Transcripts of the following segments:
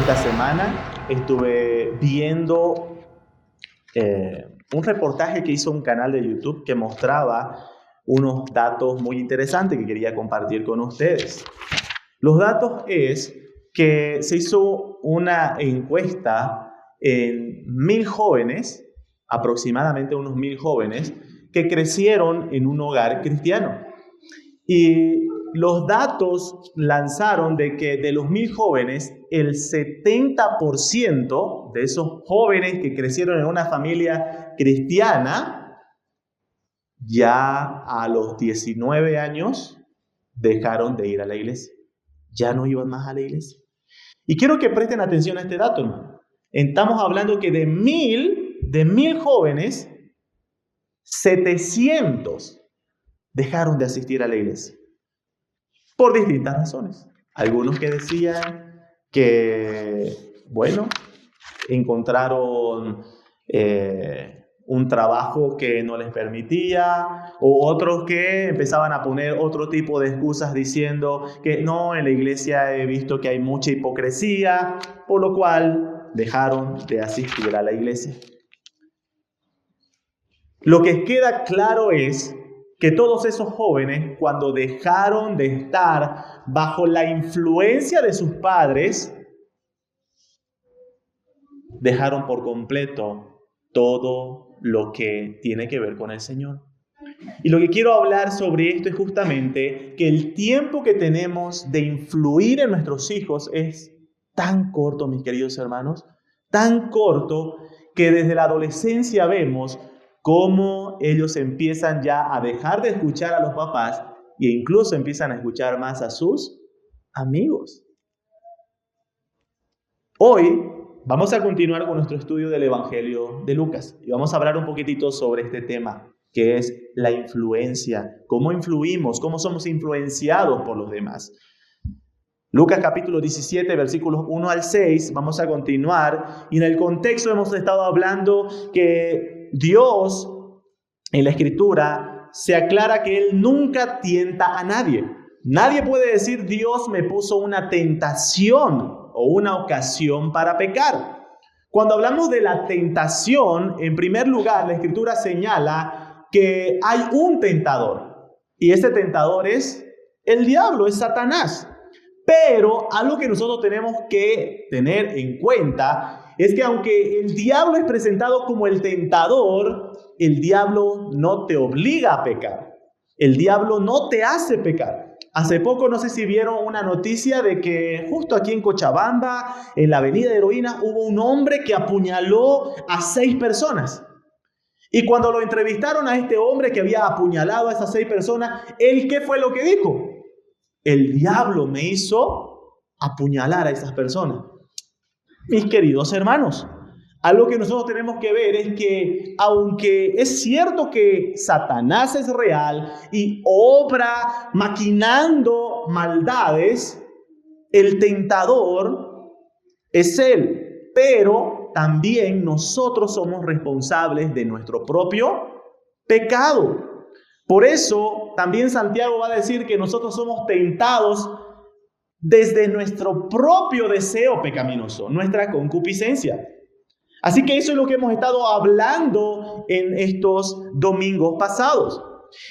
esta semana estuve viendo un reportaje que hizo un canal de YouTube que mostraba unos datos muy interesantes que quería compartir con ustedes. Los datos es que se hizo una encuesta en 1,000 jóvenes, aproximadamente unos 1,000 jóvenes, que crecieron en un hogar cristiano. Y los datos lanzaron de que de los 1,000 jóvenes, el 70% de esos jóvenes que crecieron en una familia cristiana, ya a los 19 años dejaron de ir a la iglesia. Ya no iban más a la iglesia. Y quiero que presten atención a este dato, hermano. Estamos hablando que de 1,000 jóvenes, 700 dejaron de asistir a la iglesia. Por distintas razones. Algunos que decían que, encontraron un trabajo que no les permitía, o otros que empezaban a poner otro tipo de excusas diciendo que no, en la iglesia he visto que hay mucha hipocresía, por lo cual dejaron de asistir a la iglesia. Lo que queda claro es que todos esos jóvenes, cuando dejaron de estar bajo la influencia de sus padres, dejaron por completo todo lo que tiene que ver con el Señor. Y lo que quiero hablar sobre esto es justamente que el tiempo que tenemos de influir en nuestros hijos es tan corto, mis queridos hermanos, tan corto que desde la adolescencia vemos cómo ellos empiezan ya a dejar de escuchar a los papás e incluso empiezan a escuchar más a sus amigos. Hoy vamos a continuar con nuestro estudio del Evangelio de Lucas y vamos a hablar un poquitito sobre este tema, que es la influencia, cómo influimos, cómo somos influenciados por los demás. Lucas capítulo 17, versículos 1 al 6, vamos a continuar. Y en el contexto hemos estado hablando que Dios, en la Escritura, se aclara que Él nunca tienta a nadie. Nadie puede decir, Dios me puso una tentación o una ocasión para pecar. Cuando hablamos de la tentación, en primer lugar, la Escritura señala que hay un tentador. Y ese tentador es el diablo, es Satanás. Pero algo que nosotros tenemos que tener en cuenta es que aunque el diablo es presentado como el tentador, el diablo no te obliga a pecar. El diablo no te hace pecar. Hace poco, no sé si vieron una noticia de que justo aquí en Cochabamba, en la avenida Heroína, hubo un hombre que apuñaló a 6 personas. Y cuando lo entrevistaron a este hombre que había apuñalado a esas 6 personas, ¿él qué fue lo que dijo? El diablo me hizo apuñalar a esas personas. Mis queridos hermanos, algo que nosotros tenemos que ver es que aunque es cierto que Satanás es real y obra maquinando maldades, el tentador es él. Pero también nosotros somos responsables de nuestro propio pecado. Por eso también Santiago va a decir que nosotros somos tentados desde nuestro propio deseo pecaminoso, nuestra concupiscencia. Así que eso es lo que hemos estado hablando en estos domingos pasados.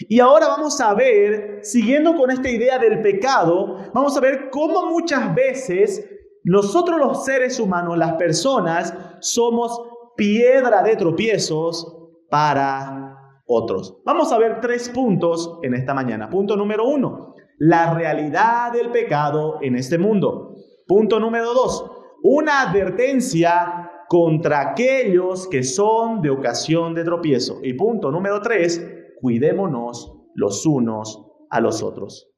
Y ahora vamos a ver, siguiendo con esta idea del pecado, vamos a ver cómo muchas veces nosotros los seres humanos, las personas, somos piedra de tropiezos para otros. Vamos a ver 3 puntos en esta mañana. Punto número 1, la realidad del pecado en este mundo. Punto número 2, una advertencia contra aquellos que son de ocasión de tropiezo. Y punto número 3, cuidémonos los unos a los otros.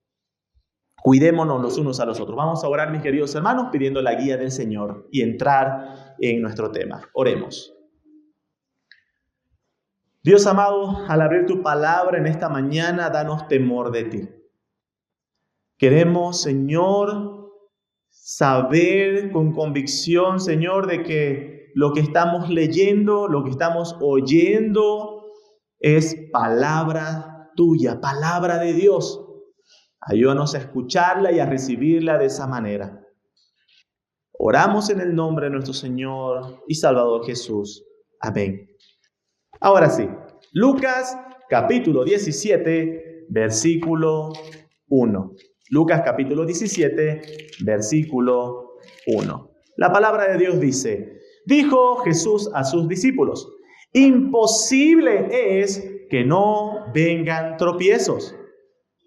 Cuidémonos los unos a los otros. Vamos a orar, mis queridos hermanos, pidiendo la guía del Señor y entrar en nuestro tema. Oremos. Dios amado, al abrir tu palabra en esta mañana, danos temor de ti. Queremos, Señor, saber con convicción, Señor, de que lo que estamos leyendo, lo que estamos oyendo, es palabra tuya, palabra de Dios. Ayúdanos a escucharla y a recibirla de esa manera. Oramos en el nombre de nuestro Señor y Salvador Jesús. Amén. Ahora sí, Lucas capítulo 17, versículo 1. Lucas capítulo 17, versículo 1. La palabra de Dios dice: dijo Jesús a sus discípulos: imposible es que no vengan tropiezos,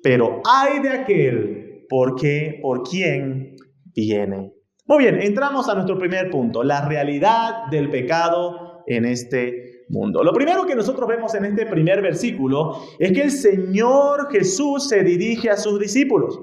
pero ay de aquel por quien viene. Muy bien, entramos a nuestro primer punto, la realidad del pecado en este mundo. Lo primero que nosotros vemos en este primer versículo es que el Señor Jesús se dirige a sus discípulos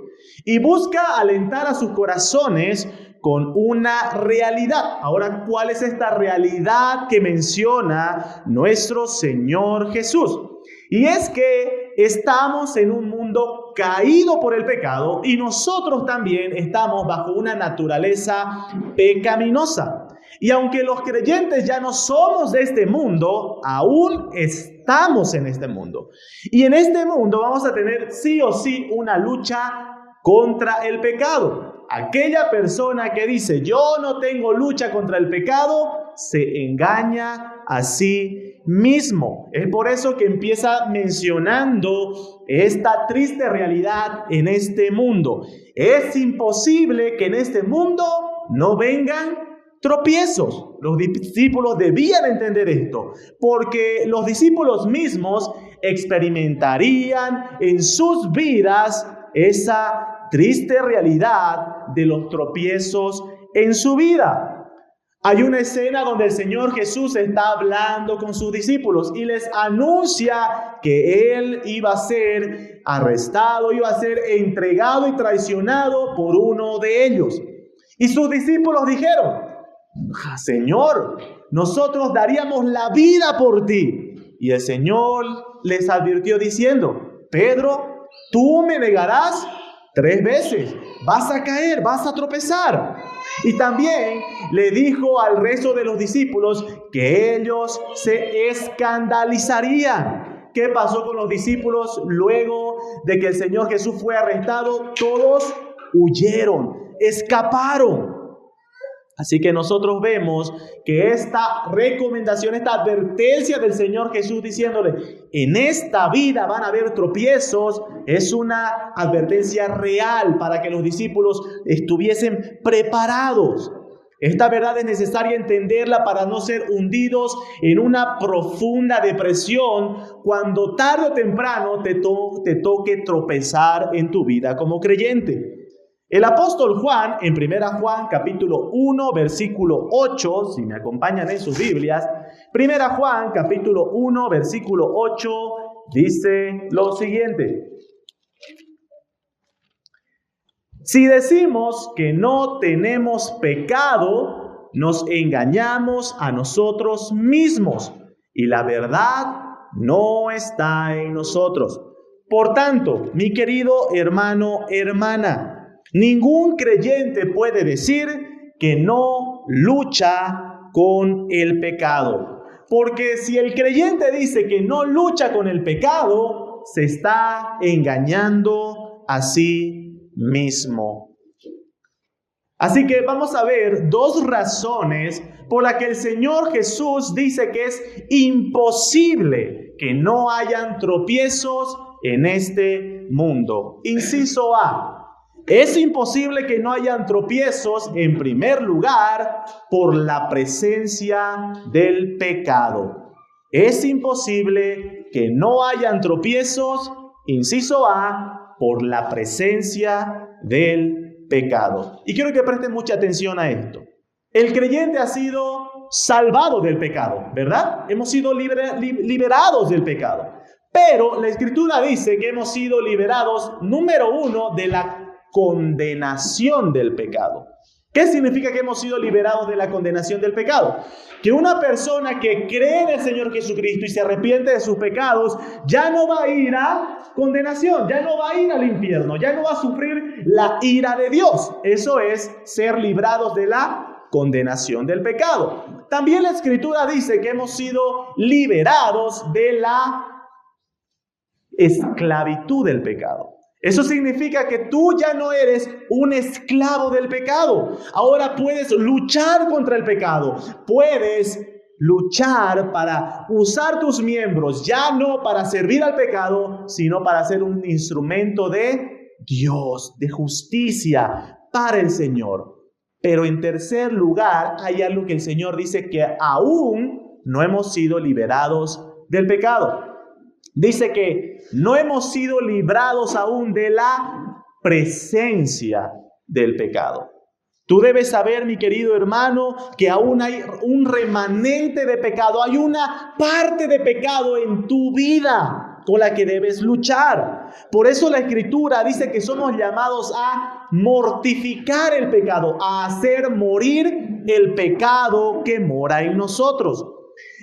y busca alentar a sus corazones con una realidad. Ahora, ¿cuál es esta realidad que menciona nuestro Señor Jesús? Y es que estamos en un mundo caído por el pecado y nosotros también estamos bajo una naturaleza pecaminosa. Y aunque los creyentes ya no somos de este mundo, aún estamos en este mundo. Y en este mundo vamos a tener sí o sí una lucha contra el pecado. Aquella persona que dice yo no tengo lucha contra el pecado, se engaña a sí mismo. Es por eso que empieza mencionando esta triste realidad en este mundo. Es imposible que en este mundo no vengan tropiezos. Los discípulos debían entender esto, porque los discípulos mismos experimentarían en sus vidas esa triste realidad de los tropiezos en su vida. Hay una escena donde el Señor Jesús está hablando con sus discípulos y les anuncia que Él iba a ser arrestado, iba a ser entregado y traicionado por uno de ellos. Y sus discípulos dijeron: Señor, nosotros daríamos la vida por ti. Y el Señor les advirtió diciendo: Pedro, tú me negarás 3 veces, vas a caer, vas a tropezar. Y también le dijo al resto de los discípulos que ellos se escandalizarían. ¿Qué pasó con los discípulos luego de que el Señor Jesús fue arrestado? Todos huyeron, escaparon. Así que nosotros vemos que esta recomendación, esta advertencia del Señor Jesús diciéndole: en esta vida van a haber tropiezos, es una advertencia real para que los discípulos estuviesen preparados. Esta verdad es necesaria entenderla para no ser hundidos en una profunda depresión cuando tarde o temprano te toque tropezar en tu vida como creyente. El apóstol Juan, en 1 Juan capítulo 1, versículo 8, si me acompañan en sus Biblias, 1 Juan capítulo 1, versículo 8, dice lo siguiente: si decimos que no tenemos pecado, nos engañamos a nosotros mismos y la verdad no está en nosotros. Por tanto, mi querido hermano, hermana, ningún creyente puede decir que no lucha con el pecado. Porque si el creyente dice que no lucha con el pecado, se está engañando a sí mismo. Así que vamos a ver 2 razones por las que el Señor Jesús dice que es imposible que no hayan tropiezos en este mundo. Inciso A. Es imposible que no hayan tropiezos, en primer lugar, por la presencia del pecado. Es imposible que no hayan tropiezos, inciso A, por la presencia del pecado. Y quiero que presten mucha atención a esto. El creyente ha sido salvado del pecado, ¿verdad? Hemos sido liberados del pecado. Pero la Escritura dice que hemos sido liberados, número 1, de la condenación del pecado. ¿Qué significa que hemos sido liberados de la condenación del pecado? Que una persona que cree en el Señor Jesucristo y se arrepiente de sus pecados ya no va a ir a condenación, ya no va a ir al infierno, ya no va a sufrir la ira de Dios. Eso es ser librados de la condenación del pecado. También la Escritura dice que hemos sido liberados de la esclavitud del pecado. Eso significa que tú ya no eres un esclavo del pecado. Ahora puedes luchar contra el pecado. Puedes luchar para usar tus miembros, ya no para servir al pecado, sino para ser un instrumento de Dios, de justicia para el Señor. Pero en tercer lugar, hay algo que el Señor dice, que aún no hemos sido liberados del pecado. Dice que no hemos sido librados aún de la presencia del pecado. Tú debes saber, mi querido hermano, que aún hay un remanente de pecado. Hay una parte de pecado en tu vida con la que debes luchar. Por eso la Escritura dice que somos llamados a mortificar el pecado, a hacer morir el pecado que mora en nosotros.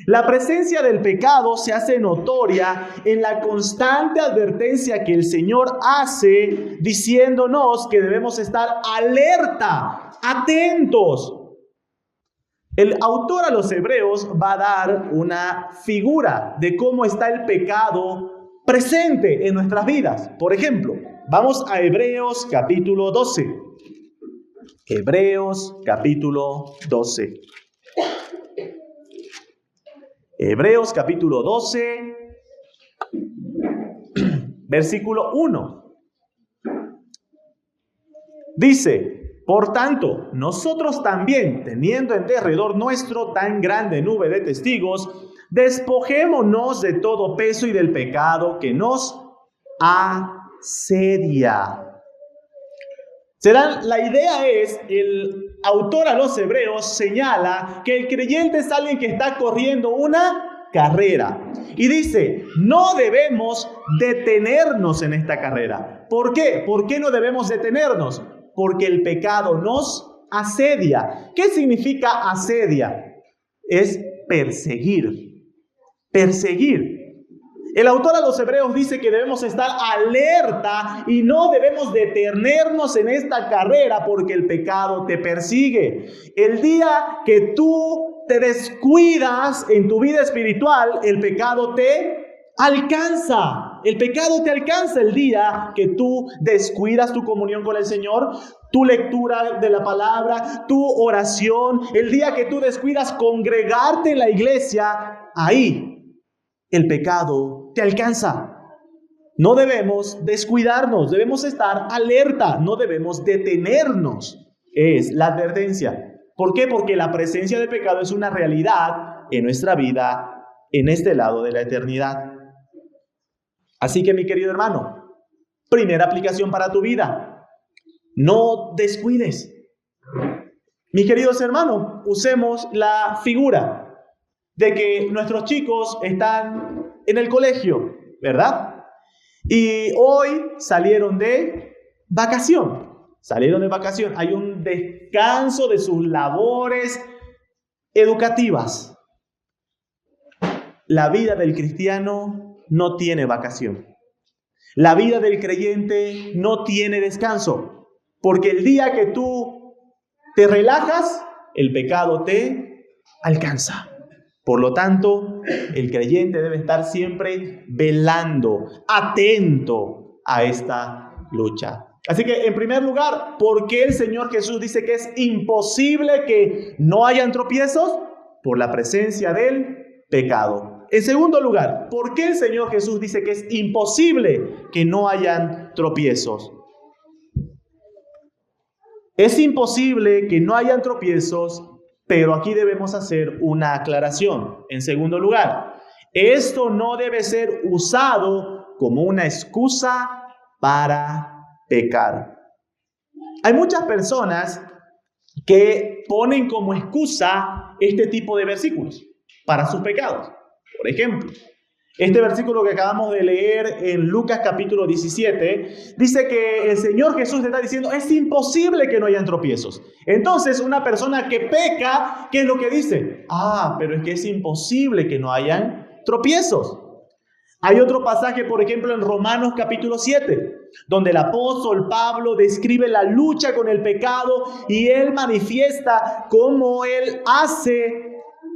La presencia del pecado se hace notoria en la constante advertencia que el Señor hace, diciéndonos que debemos estar alerta, atentos. El autor a los Hebreos va a dar una figura de cómo está el pecado presente en nuestras vidas. Por ejemplo, vamos a Hebreos capítulo 12. Hebreos capítulo 12. Hebreos capítulo 12, versículo 1. Dice: por tanto, nosotros también, teniendo en derredor nuestro tan grande nube de testigos, despojémonos de todo peso y del pecado que nos asedia. La idea es, el autor a los Hebreos señala que el creyente es alguien que está corriendo una carrera. Y dice, no debemos detenernos en esta carrera. ¿Por qué? ¿Por qué no debemos detenernos? Porque el pecado nos asedia. ¿Qué significa asedia? Es perseguir. Perseguir. El autor a los Hebreos dice que debemos estar alerta y no debemos detenernos en esta carrera porque el pecado te persigue. El día que tú te descuidas en tu vida espiritual, el pecado te alcanza. El pecado te alcanza el día que tú descuidas tu comunión con el Señor, tu lectura de la palabra, tu oración. El día que tú descuidas congregarte en la iglesia, ahí el pecado te alcanza. No debemos descuidarnos, debemos estar alerta, no debemos detenernos. Es la advertencia. ¿Por qué? Porque la presencia del pecado es una realidad en nuestra vida, en este lado de la eternidad. Así que, mi querido hermano, primera aplicación para tu vida: no descuides. Mis queridos hermanos, usemos la figura de que nuestros chicos están en el colegio, ¿verdad? Y hoy salieron de vacación. Hay un descanso de sus labores educativas. La vida del cristiano no tiene vacación. La vida del creyente no tiene descanso. Porque el día que tú te relajas, el pecado te alcanza. Por lo tanto, el creyente debe estar siempre velando, atento a esta lucha. Así que, en primer lugar, ¿por qué el Señor Jesús dice que es imposible que no hayan tropiezos? Por la presencia del pecado. En segundo lugar, ¿por qué el Señor Jesús dice que es imposible que no hayan tropiezos? Es imposible que no hayan tropiezos, pero aquí debemos hacer una aclaración. En segundo lugar, esto no debe ser usado como una excusa para pecar. Hay muchas personas que ponen como excusa este tipo de versículos para sus pecados. Por ejemplo, este versículo que acabamos de leer en Lucas capítulo 17, dice que el Señor Jesús le está diciendo, es imposible que no hayan tropiezos. Entonces, una persona que peca, ¿qué es lo que dice? Pero es que es imposible que no hayan tropiezos. Hay otro pasaje, por ejemplo, en Romanos capítulo 7, donde el apóstol Pablo describe la lucha con el pecado y él manifiesta cómo él hace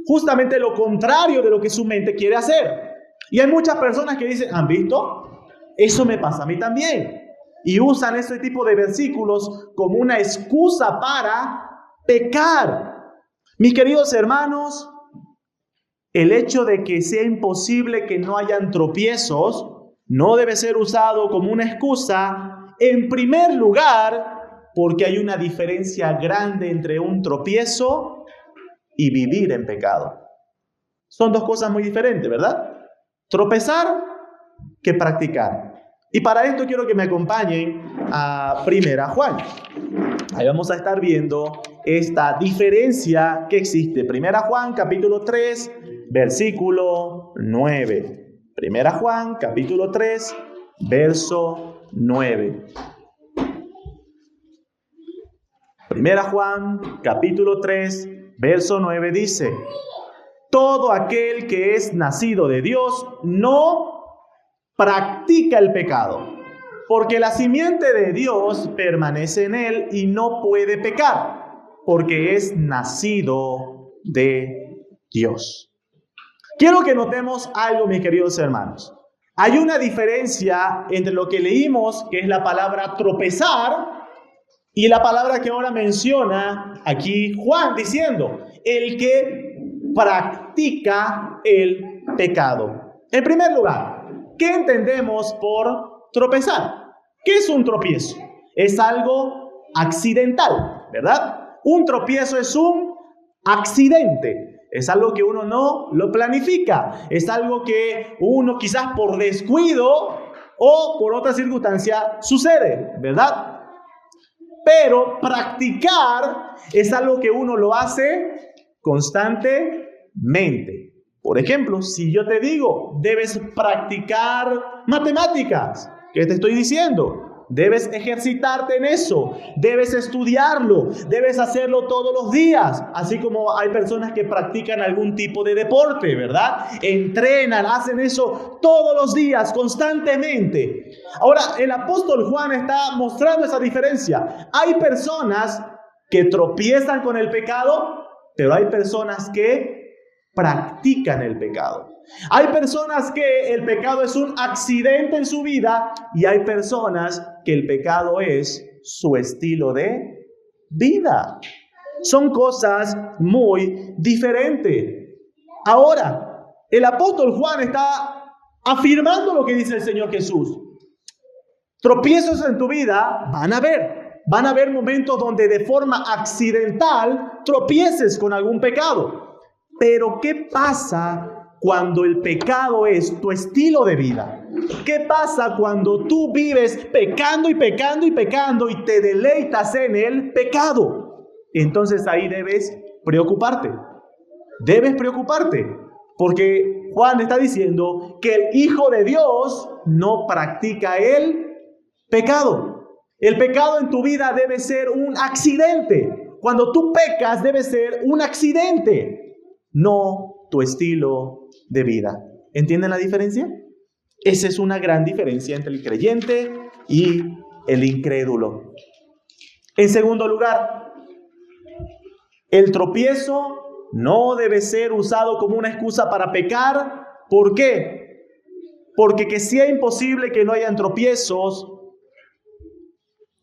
justamente lo contrario de lo que su mente quiere hacer. Y hay muchas personas que dicen, ¿han visto? Eso me pasa a mí también. y usan ese tipo de versículos como una excusa para pecar. Mis queridos hermanos, el hecho de que sea imposible que no hayan tropiezos no debe ser usado como una excusa, en primer lugar, porque hay una diferencia grande entre un tropiezo y vivir en pecado. Son dos cosas muy diferentes, ¿verdad? Tropezar que practicar. Y para esto quiero que me acompañen a 1 Juan. Ahí vamos a estar viendo esta diferencia que existe. 1 Juan capítulo 3, versículo 9. 1 Juan capítulo 3, verso 9. 1 Juan capítulo 3, verso 9 dice: todo aquel que es nacido de Dios no practica el pecado, porque la simiente de Dios permanece en él y no puede pecar, porque es nacido de Dios. Quiero que notemos algo, mis queridos hermanos. Hay una diferencia entre lo que leímos, que es la palabra tropezar, y la palabra que ahora menciona aquí Juan, diciendo, el que practica el pecado. En primer lugar, ¿qué entendemos por tropezar? ¿Qué es un tropiezo? Es algo accidental, ¿verdad? Un tropiezo es un accidente. Es algo que uno no lo planifica. Es algo que uno quizás por descuido o por otra circunstancia sucede, ¿verdad? Pero practicar es algo que uno lo hace constantemente. Por ejemplo, si yo te digo, debes practicar matemáticas, ¿qué te estoy diciendo? Debes ejercitarte en eso, debes estudiarlo, debes hacerlo todos los días, así como hay personas que practican algún tipo de deporte, ¿verdad? Entrenan, hacen eso todos los días, constantemente. Ahora, el apóstol Juan está mostrando esa diferencia. Hay personas que tropiezan con el pecado, pero hay personas que practican el pecado. Hay personas que el pecado es un accidente en su vida y hay personas que el pecado es su estilo de vida. Son cosas muy diferentes. Ahora, el apóstol Juan está afirmando lo que dice el Señor Jesús. Tropiezos en tu vida van a haber. Van a haber momentos donde de forma accidental tropieces con algún pecado. Pero ¿qué pasa cuando el pecado es tu estilo de vida? ¿Qué pasa cuando tú vives pecando y pecando y pecando y te deleitas en el pecado? Entonces ahí debes preocuparte. Debes preocuparte. Porque Juan está diciendo que el Hijo de Dios no practica el pecado. El pecado en tu vida debe ser un accidente. Cuando tú pecas debe ser un accidente, no tu estilo de vida. ¿Entienden la diferencia? Esa es una gran diferencia entre el creyente y el incrédulo. En segundo lugar, el tropiezo no debe ser usado como una excusa para pecar. ¿Por qué? Porque que sea imposible que no hayan tropiezos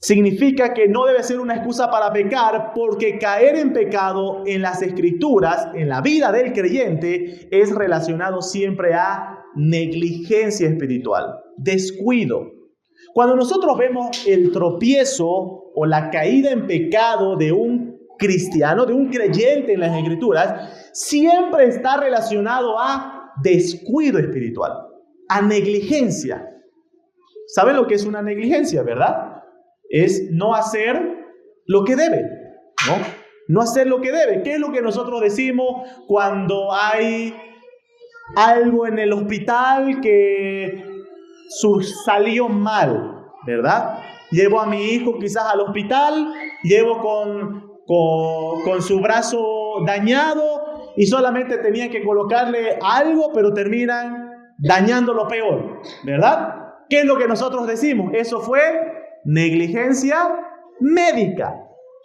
significa que no debe ser una excusa para pecar, porque caer en pecado en las Escrituras, en la vida del creyente, es relacionado siempre a negligencia espiritual, descuido. Cuando nosotros vemos el tropiezo o la caída en pecado de un cristiano, de un creyente en las Escrituras, siempre está relacionado a descuido espiritual, a negligencia. ¿Saben lo que es una negligencia, verdad? Es no hacer lo que debe, ¿no? No hacer lo que debe. ¿Qué es lo que nosotros decimos cuando hay algo en el hospital que salió mal, ¿verdad? Llevo a mi hijo quizás al hospital, llevo con su brazo dañado y solamente tenía que colocarle algo, pero terminan dañándolo peor, ¿verdad? ¿Qué es lo que nosotros decimos? Eso fue negligencia médica.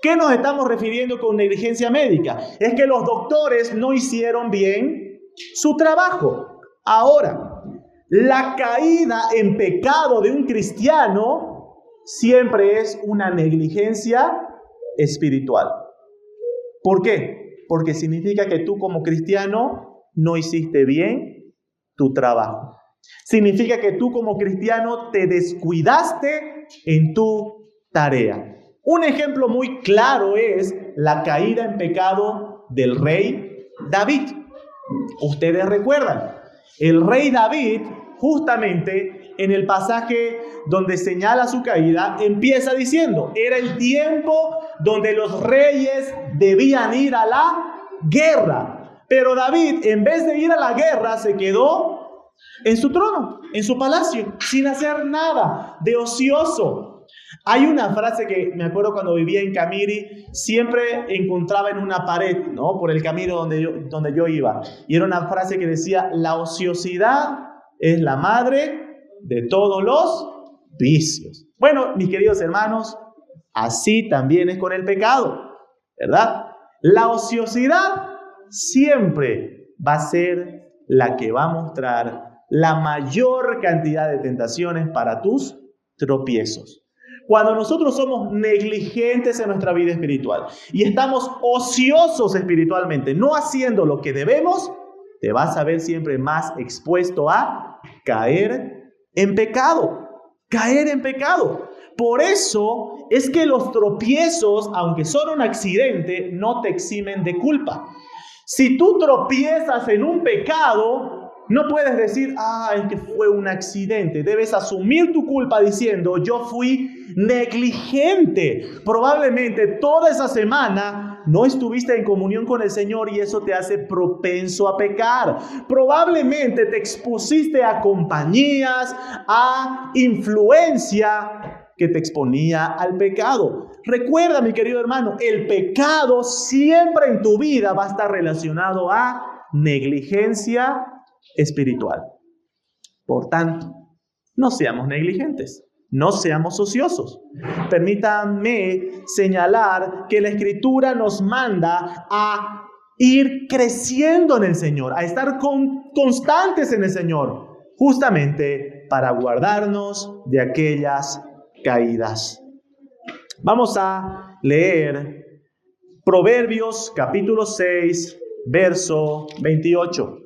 ¿Qué nos estamos refiriendo con negligencia médica? Es que los doctores no hicieron bien su trabajo. Ahora, la caída en pecado de un cristiano siempre es una negligencia espiritual. ¿Por qué? Porque significa que tú como cristiano no hiciste bien tu trabajo. Significa que tú como cristiano te descuidaste en tu tarea. Un ejemplo muy claro es la caída en pecado del rey David. Ustedes recuerdan, el rey David, justamente en el pasaje donde señala su caída, empieza diciendo, era el tiempo donde los reyes debían ir a la guerra. Pero David, en vez de ir a la guerra, se quedó en su trono, en su palacio, sin hacer nada, de ocioso. Hay una frase que me acuerdo cuando vivía en Camiri, siempre encontraba en una pared, ¿no? Por el camino donde yo iba. Y era una frase que decía, la ociosidad es la madre de todos los vicios. Bueno, mis queridos hermanos, así también es con el pecado, ¿verdad? La ociosidad siempre va a ser la que va a mostrar la mayor cantidad de tentaciones para tus tropiezos. Cuando nosotros somos negligentes en nuestra vida espiritual y estamos ociosos espiritualmente, no haciendo lo que debemos, te vas a ver siempre más expuesto a caer en pecado. Caer en pecado. Por eso es que los tropiezos, aunque son un accidente, no te eximen de culpa. Si tú tropiezas en un pecado, no puedes decir, es que fue un accidente. Debes asumir tu culpa diciendo, yo fui negligente. Probablemente toda esa semana no estuviste en comunión con el Señor y eso te hace propenso a pecar. Probablemente te expusiste a compañías, a influencia que te exponía al pecado. Recuerda, mi querido hermano, el pecado siempre en tu vida va a estar relacionado a negligencia espiritual. Por tanto, no seamos negligentes, no seamos ociosos. Permítanme señalar que la Escritura nos manda a ir creciendo en el Señor, a estar constantes en el Señor, justamente para guardarnos de aquellas caídas. Vamos a leer Proverbios capítulo 6, verso 28.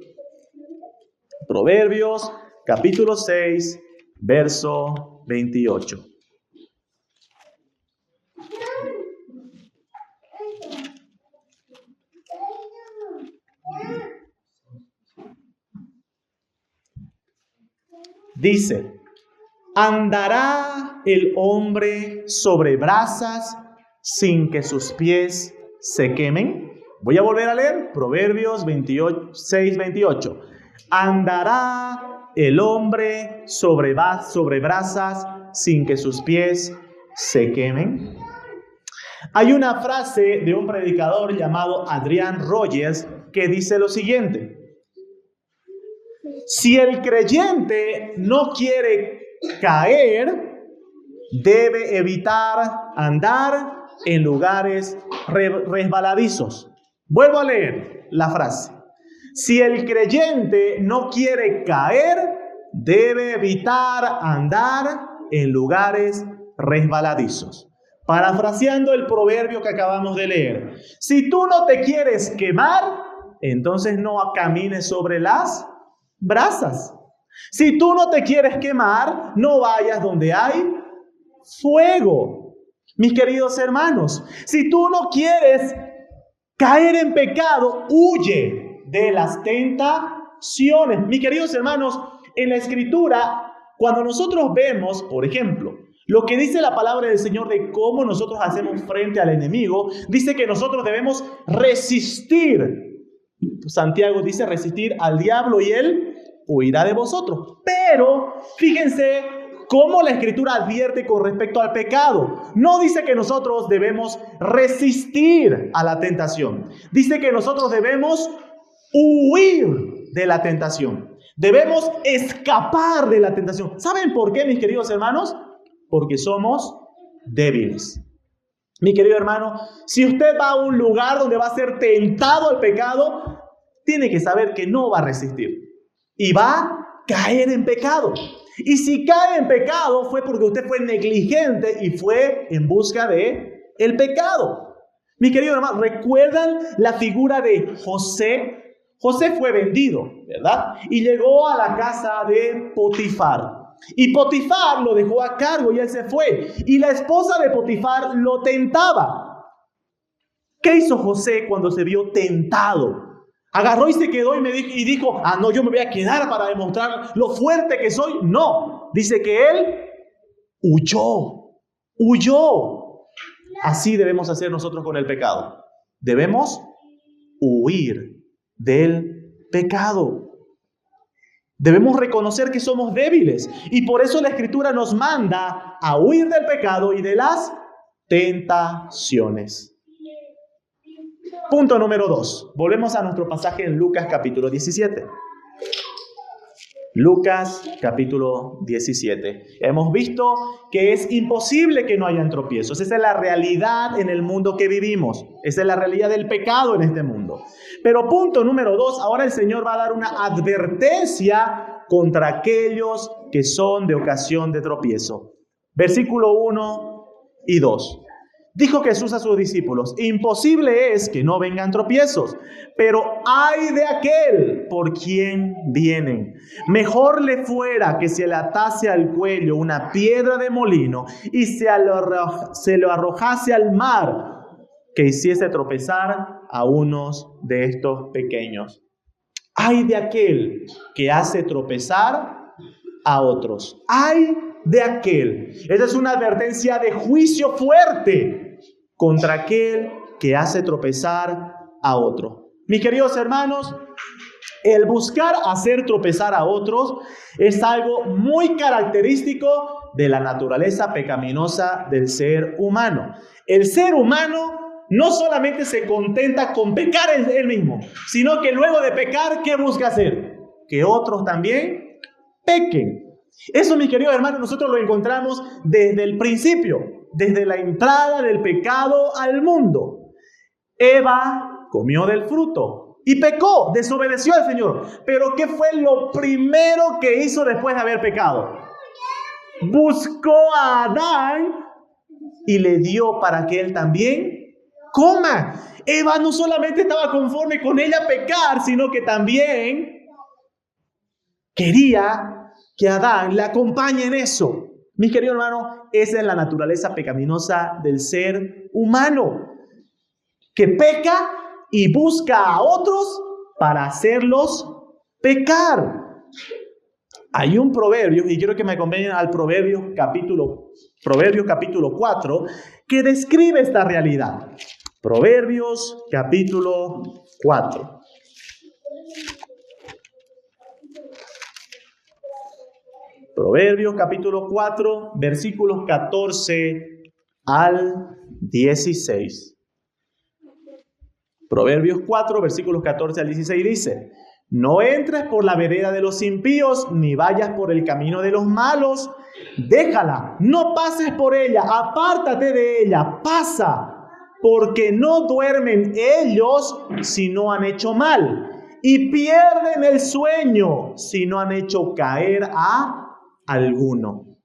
Proverbios capítulo 6, verso 28. Dice, ¿andará el hombre sobre brasas sin que sus pies se quemen? Voy a volver a leer Proverbios 6, 28. ¿Andará el hombre sobre brasas sin que sus pies se quemen? Hay una frase de un predicador llamado Adrian Rogers que dice lo siguiente: si el creyente no quiere caer, debe evitar andar en lugares resbaladizos. Vuelvo a leer la frase. Si el creyente no quiere caer, debe evitar andar en lugares resbaladizos. Parafraseando el proverbio que acabamos de leer, si tú no te quieres quemar, entonces no camines sobre las brasas. Si tú no te quieres quemar, no vayas donde hay fuego. Mis queridos hermanos, si tú no quieres caer en pecado, huye de las tentaciones. Mis queridos hermanos, en la Escritura, cuando nosotros vemos, por ejemplo, lo que dice la palabra del Señor de cómo nosotros hacemos frente al enemigo, dice que nosotros debemos resistir. Santiago dice resistir al diablo y él huirá de vosotros. Pero fíjense cómo la Escritura advierte con respecto al pecado. No dice que nosotros debemos resistir a la tentación. Dice que nosotros debemos huir de la tentación. Debemos escapar de la tentación. ¿Saben por qué, mis queridos hermanos? Porque somos débiles. Mi querido hermano, si usted va a un lugar donde va a ser tentado al pecado, tiene que saber que no va a resistir y va a caer en pecado. Y si cae en pecado fue porque usted fue negligente y fue en busca de el pecado. Mi querido hermano, ¿recuerdan la figura de José? José fue vendido, ¿verdad? Y llegó a la casa de Potifar. Y Potifar lo dejó a cargo y él se fue. Y la esposa de Potifar lo tentaba. ¿Qué hizo José cuando se vio tentado? Agarró y se quedó y dijo, no, yo me voy a quedar para demostrar lo fuerte que soy. No, dice que él huyó. Así debemos hacer nosotros con el pecado. Debemos huir del pecado. Debemos reconocer que somos débiles y por eso la Escritura nos manda a huir del pecado y de las tentaciones. Punto número 2. Volvemos a nuestro pasaje en Lucas capítulo 17. Lucas capítulo 17. Hemos visto que es imposible que no hayan tropiezos. Esa es la realidad en el mundo que vivimos. Esa es la realidad del pecado en este mundo. Pero punto número 2, ahora el Señor va a dar una advertencia contra aquellos que son de ocasión de tropiezo. Versículo 1 y 2. Dijo Jesús a sus discípulos, imposible es que no vengan tropiezos, pero ay de aquel por quien vienen. Mejor le fuera que se le atase al cuello una piedra de molino y se lo arrojase al mar, que hiciese tropezar a unos de estos pequeños. Ay de aquel que hace tropezar a otros. Ay de aquel. Esa es una advertencia de juicio fuerte contra aquel que hace tropezar a otro. Mis queridos hermanos, el buscar hacer tropezar a otros es algo muy característico de la naturaleza pecaminosa del ser humano. El ser humano no solamente se contenta con pecar en él mismo, sino que luego de pecar, ¿qué busca hacer? Que otros también pequen. Eso, mis queridos hermanos, nosotros lo encontramos desde el principio, desde la entrada del pecado al mundo. Eva comió del fruto y pecó, desobedeció al Señor. Pero ¿qué fue lo primero que hizo después de haber pecado? Buscó a Adán y le dio para que él también coma. Eva no solamente estaba conforme con ella pecar, sino que también quería que Adán la acompañe en eso. Mi querido hermano, esa es la naturaleza pecaminosa del ser humano, que peca y busca a otros para hacerlos pecar. Hay un proverbio, y quiero que me acompañen al Proverbios capítulo 4, que describe esta realidad. Proverbios capítulo 4. Proverbios capítulo 4, versículos 14 al 16. Proverbios 4, versículos 14 al 16 dice: no entres por la vereda de los impíos, ni vayas por el camino de los malos. Déjala, no pases por ella, apártate de ella, pasa, porque no duermen ellos si no han hecho mal, y pierden el sueño si no han hecho caer a alguno.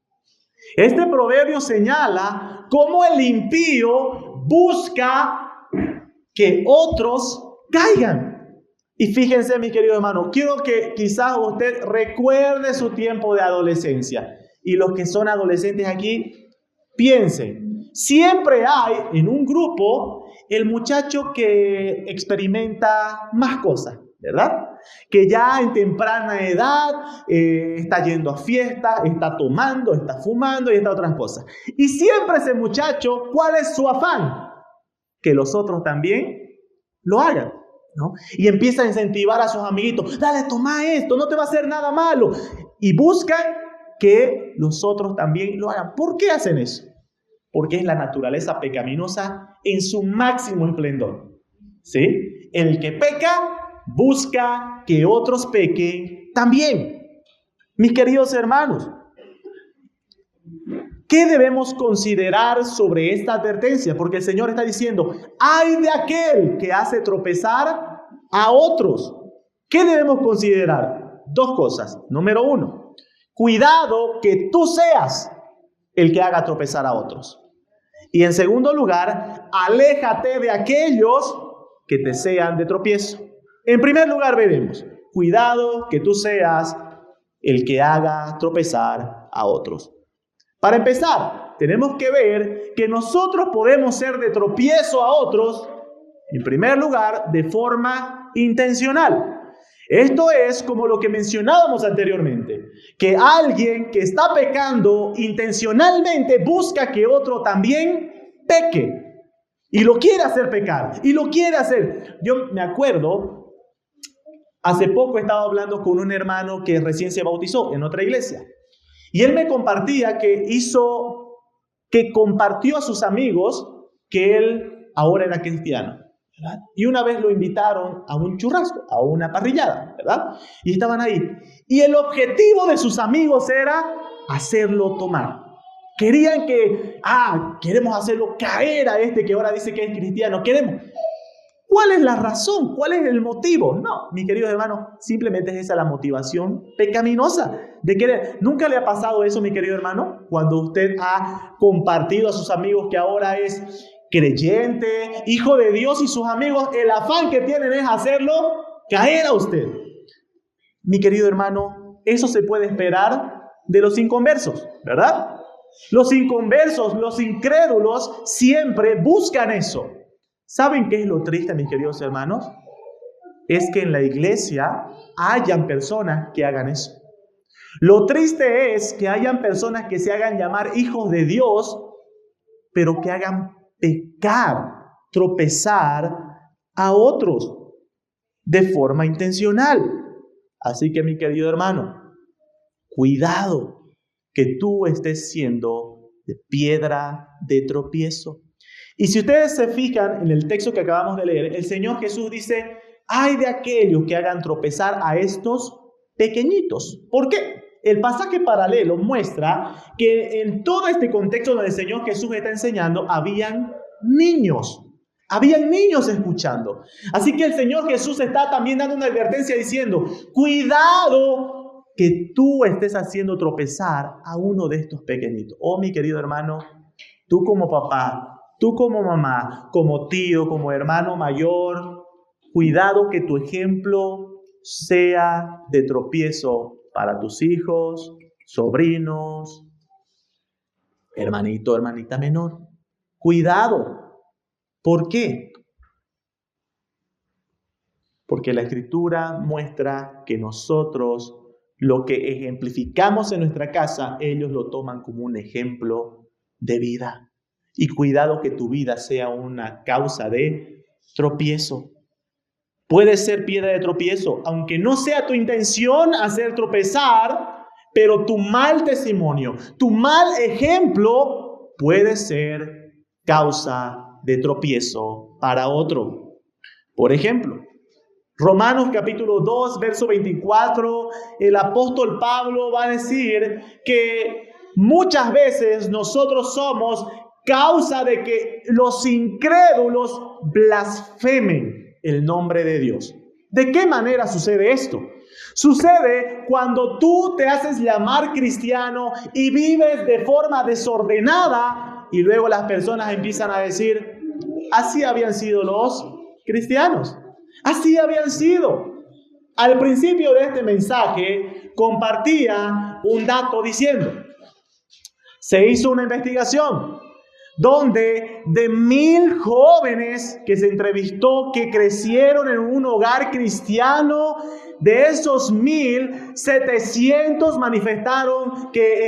Este proverbio señala cómo el impío busca que otros caigan. Y fíjense, mi querido hermano, quiero que quizás usted recuerde su tiempo de adolescencia. Y los que son adolescentes aquí, piensen, siempre hay en un grupo el muchacho que experimenta más cosas, ¿verdad? Que ya en temprana edad está yendo a fiestas, está tomando, está fumando y está otras cosas. Y siempre ese muchacho, ¿cuál es su afán? Que los otros también lo hagan, ¿no? Y empieza a incentivar a sus amiguitos, dale, toma esto, no te va a hacer nada malo. Y buscan que los otros también lo hagan. ¿Por qué hacen eso? Porque es la naturaleza pecaminosa en su máximo esplendor, ¿sí? El que peca busca que otros pequen también. Mis queridos hermanos, ¿qué debemos considerar sobre esta advertencia? Porque el Señor está diciendo, ¡ay de aquel que hace tropezar a otros! ¿Qué debemos considerar? Dos cosas. Número uno, cuidado que tú seas el que haga tropezar a otros. Y en segundo lugar, aléjate de aquellos que te sean de tropiezo. En primer lugar, veremos, cuidado que tú seas el que haga tropezar a otros. Para empezar, tenemos que ver que nosotros podemos ser de tropiezo a otros, en primer lugar, de forma intencional. Esto es como lo que mencionábamos anteriormente, que alguien que está pecando intencionalmente busca que otro también peque y lo quiere hacer pecar y lo quiere hacer. Yo me acuerdo, hace poco estaba hablando con un hermano que recién se bautizó en otra iglesia y él me compartía que compartió a sus amigos que él ahora era cristiano, ¿verdad? Y una vez lo invitaron a un churrasco, a una parrillada, ¿verdad? Y estaban ahí. Y el objetivo de sus amigos era hacerlo tomar. Querían queremos hacerlo caer a este que ahora dice que es cristiano. ¿Cuál es la razón? ¿Cuál es el motivo? No, mis queridos hermanos, simplemente es esa la motivación pecaminosa de querer. ¿Nunca le ha pasado eso, mi querido hermano? Cuando usted ha compartido a sus amigos que ahora es creyente, hijo de Dios, y sus amigos, el afán que tienen es hacerlo caer a usted. Mi querido hermano, eso se puede esperar de los inconversos, ¿verdad? Los inconversos, los incrédulos, siempre buscan eso. ¿Saben qué es lo triste, mis queridos hermanos? Es que en la iglesia hayan personas que hagan eso. Lo triste es que hayan personas que se hagan llamar hijos de Dios, pero que hagan pecar, tropezar a otros de forma intencional. Así que, mi querido hermano, cuidado que tú estés siendo de piedra de tropiezo. Y si ustedes se fijan en el texto que acabamos de leer, el Señor Jesús dice, ay de aquellos que hagan tropezar a estos pequeñitos. ¿Por qué? El pasaje paralelo muestra que en todo este contexto donde el Señor Jesús está enseñando, habían niños escuchando. Así que el Señor Jesús está también dando una advertencia diciendo, cuidado que tú estés haciendo tropezar a uno de estos pequeñitos. Oh, mi querido hermano, tú como papá, tú como mamá, como tío, como hermano mayor, cuidado que tu ejemplo sea de tropiezo para tus hijos, sobrinos, hermanito, hermanita menor. Cuidado. ¿Por qué? Porque la Escritura muestra que nosotros lo que ejemplificamos en nuestra casa, ellos lo toman como un ejemplo de vida. Y cuidado que tu vida sea una causa de tropiezo. Puede ser piedra de tropiezo, aunque no sea tu intención hacer tropezar, pero tu mal testimonio, tu mal ejemplo puede ser causa de tropiezo para otro. Por ejemplo, Romanos capítulo 2, verso 24, el apóstol Pablo va a decir que muchas veces nosotros somos causa de que los incrédulos blasfemen el nombre de Dios. ¿De qué manera sucede esto? Sucede cuando tú te haces llamar cristiano y vives de forma desordenada y luego las personas empiezan a decir, así habían sido los cristianos. Así habían sido. Al principio de este mensaje compartía un dato diciendo, se hizo una investigación donde de 1,000 jóvenes que se entrevistó que crecieron en un hogar cristiano, de esos 1,000, 700 manifestaron que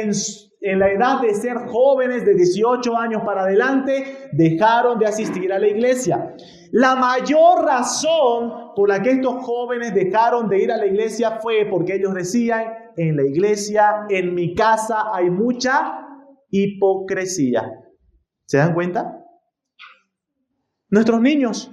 en la edad de ser jóvenes de 18 años para adelante dejaron de asistir a la iglesia. La mayor razón por la que estos jóvenes dejaron de ir a la iglesia fue porque ellos decían, en la iglesia, en mi casa hay mucha hipocresía. ¿Se dan cuenta? Nuestros niños,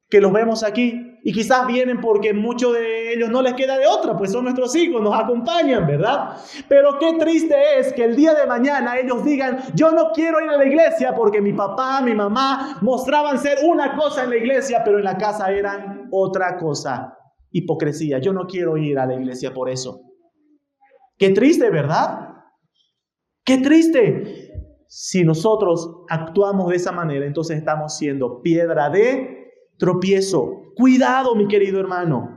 que los vemos aquí, y quizás vienen porque muchos de ellos no les queda de otra, pues son nuestros hijos, nos acompañan, ¿verdad? Pero qué triste es que el día de mañana ellos digan, yo no quiero ir a la iglesia porque mi papá, mi mamá mostraban ser una cosa en la iglesia, pero en la casa eran otra cosa. Hipocresía, yo no quiero ir a la iglesia por eso. Qué triste, ¿verdad? Qué triste. Si nosotros actuamos de esa manera, entonces estamos siendo piedra de tropiezo. Cuidado, mi querido hermano.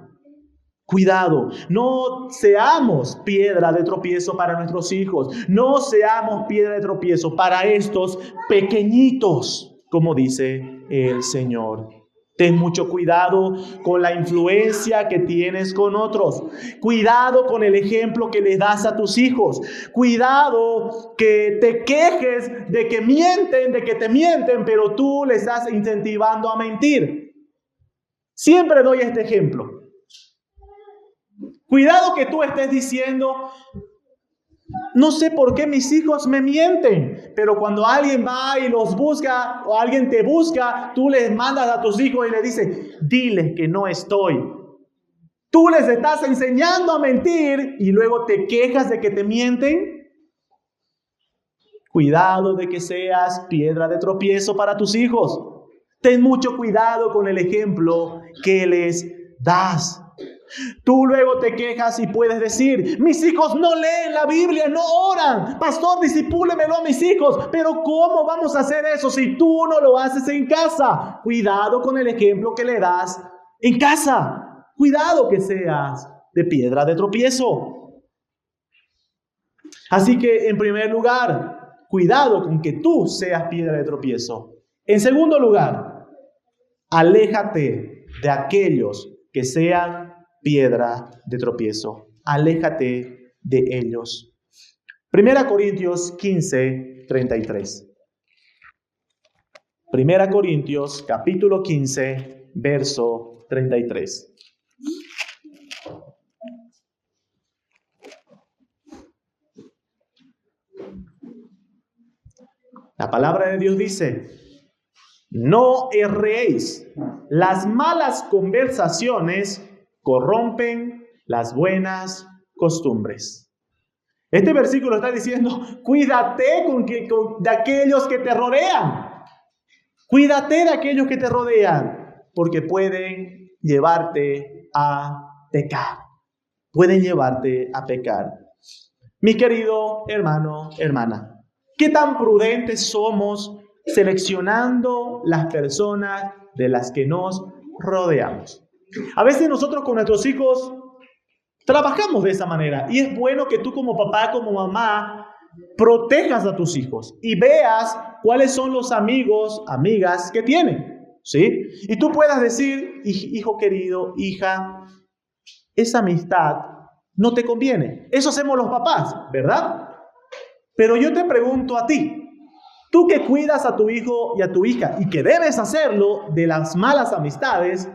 Cuidado, no seamos piedra de tropiezo para nuestros hijos. No seamos piedra de tropiezo para estos pequeñitos, como dice el Señor. Ten mucho cuidado con la influencia que tienes con otros. Cuidado con el ejemplo que les das a tus hijos. Cuidado que te quejes de que te mienten, pero tú les estás incentivando a mentir. Siempre doy este ejemplo. Cuidado que tú estés diciendo, no sé por qué mis hijos me mienten, pero cuando alguien va y los busca o alguien te busca, tú les mandas a tus hijos y les dices, diles que no estoy. Tú les estás enseñando a mentir y luego te quejas de que te mienten. Cuidado de que seas piedra de tropiezo para tus hijos. Ten mucho cuidado con el ejemplo que les das. Tú luego te quejas y puedes decir, mis hijos no leen la Biblia, no oran. Pastor, discipúlemelo a mis hijos. Pero ¿cómo vamos a hacer eso si tú no lo haces en casa? Cuidado con el ejemplo que le das en casa. Cuidado que seas de piedra de tropiezo. Así que, en primer lugar, cuidado con que tú seas piedra de tropiezo. En segundo lugar, aléjate de aquellos que sean piedra de tropiezo. Aléjate de ellos. 1 Corintios 15, 33. 1 Corintios capítulo 15, verso 33. La palabra de Dios dice, no erréis, las malas conversaciones corrompen las buenas costumbres. Este versículo está diciendo, cuídate de aquellos que te rodean. Cuídate de aquellos que te rodean, porque pueden llevarte a pecar. Pueden llevarte a pecar. Mi querido hermano, hermana, ¿qué tan prudentes somos seleccionando las personas de las que nos rodeamos? A veces nosotros con nuestros hijos trabajamos de esa manera y es bueno que tú como papá, como mamá, protejas a tus hijos y veas cuáles son los amigos, amigas que tienen, ¿sí? Y tú puedas decir, hijo querido, hija, esa amistad no te conviene. Eso hacemos los papás, ¿verdad? Pero yo te pregunto a ti, tú que cuidas a tu hijo y a tu hija y que debes hacerlo de las malas amistades,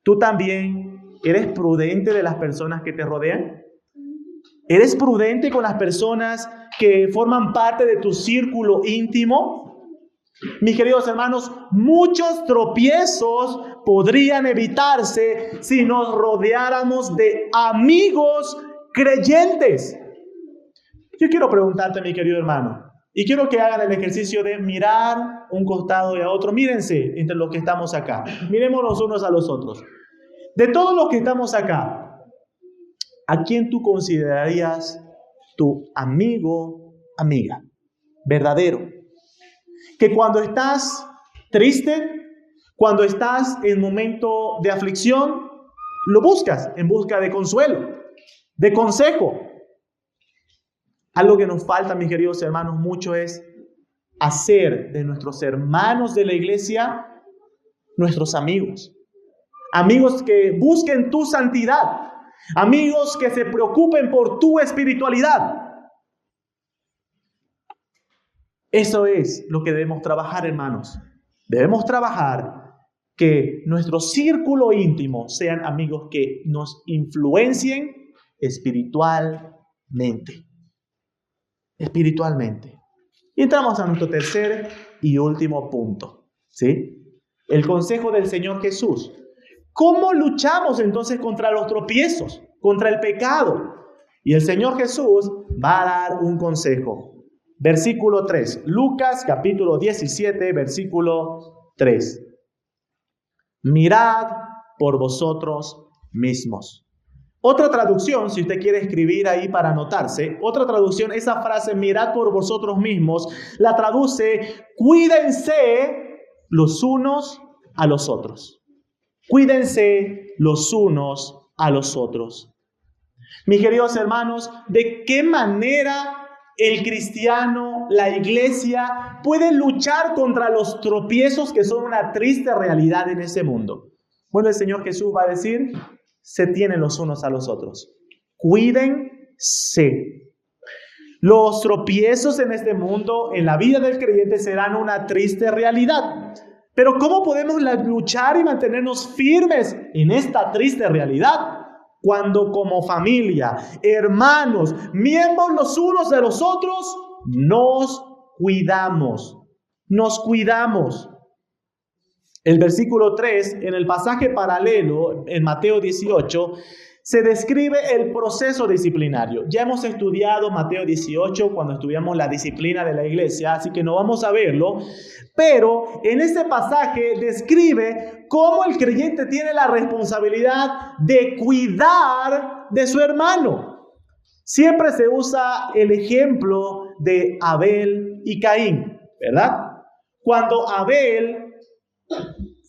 ¿tú también eres prudente de las personas que te rodean? ¿Eres prudente con las personas que forman parte de tu círculo íntimo? Mis queridos hermanos, muchos tropiezos podrían evitarse si nos rodeáramos de amigos creyentes. Yo quiero preguntarte, mi querido hermano, y quiero que hagan el ejercicio de mirar un costado y a otro. Mírense entre los que estamos acá. Mirémonos unos a los otros. De todos los que estamos acá, ¿a quién tú considerarías tu amigo, amiga, verdadero? Que cuando estás triste, cuando estás en momento de aflicción, lo buscas en busca de consuelo, de consejo. Algo que nos falta, mis queridos hermanos, mucho es hacer de nuestros hermanos de la iglesia nuestros amigos. Amigos que busquen tu santidad. Amigos que se preocupen por tu espiritualidad. Eso es lo que debemos trabajar, hermanos. Debemos trabajar que nuestro círculo íntimo sean amigos que nos influencien espiritualmente. Espiritualmente. Y entramos a nuestro tercer y último punto, ¿sí? El consejo del Señor Jesús. ¿Cómo luchamos entonces contra los tropiezos, contra el pecado? Y el Señor Jesús va a dar un consejo. Versículo 3. Lucas capítulo 17, versículo 3. Mirad por vosotros mismos. Otra traducción, si usted quiere escribir ahí para anotarse, otra traducción, esa frase, mirad por vosotros mismos, la traduce, cuídense los unos a los otros. Cuídense los unos a los otros. Mis queridos hermanos, ¿de qué manera el cristiano, la iglesia, puede luchar contra los tropiezos que son una triste realidad en ese mundo? Bueno, el Señor Jesús va a decir, se tienen los unos a los otros. Cuídense. Los tropiezos en este mundo, en la vida del creyente, serán una triste realidad. Pero ¿cómo podemos luchar y mantenernos firmes en esta triste realidad? Cuando como familia, hermanos, miembros los unos de los otros, nos cuidamos. Nos cuidamos. El versículo 3, en el pasaje paralelo, en Mateo 18, se describe el proceso disciplinario. Ya hemos estudiado Mateo 18 cuando estudiamos la disciplina de la iglesia, así que no vamos a verlo. Pero en ese pasaje describe cómo el creyente tiene la responsabilidad de cuidar de su hermano. Siempre se usa el ejemplo de Abel y Caín, ¿verdad? Cuando Abel